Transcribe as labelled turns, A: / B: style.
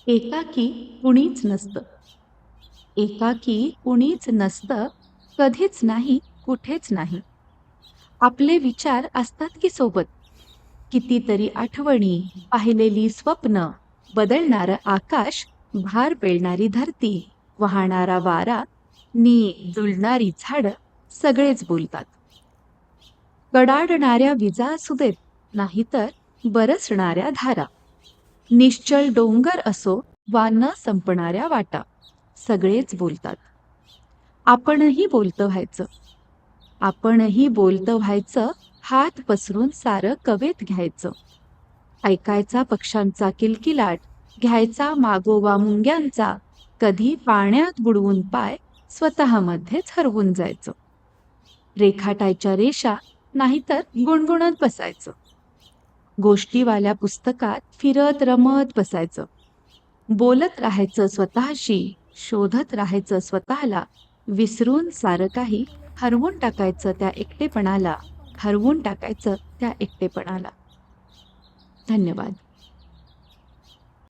A: एकाकी कुणीच नसतं. एकाकी कुणीच नसतं, कधीच नाही, कुठेच नाही. आपले विचार असतात की सोबत. कितीतरी आठवणी, पाहिलेली स्वप्न, बदलणारं आकाश, भार पेलणारी धरती, वाहणारा वारा, नी जुळणारी झाडं, सगळेच बोलतात. कडाडणाऱ्या विजा असू देत, नाहीतर बरसणाऱ्या धारा. निश्चल डोंगर असो वा न संपणाऱ्या वाटा, सगळेच बोलतात. आपणही बोलतं व्हायचं. आपणही बोलतं व्हायचं, हात पसरून सारं कवेत घ्यायचं. ऐकायचा पक्ष्यांचा किलकिलाट, घ्यायचा मागोवा मुंग्यांचा, कधी पाण्यात बुडवून पाय स्वतःमध्येच हरवून जायचं. रेखाटायच्या रेषा, नाहीतर गुणगुणत बसायचं. गोष्टीवाल्या पुस्तकात फिरत रमत बसायचं. बोलत राहायचं स्वतःशी, शोधत राहायचं स्वतःला, विसरून सारं काही, हरवून टाकायचं त्या एकटेपणाला, हरवून टाकायचं त्या एकटेपणाला. धन्यवाद.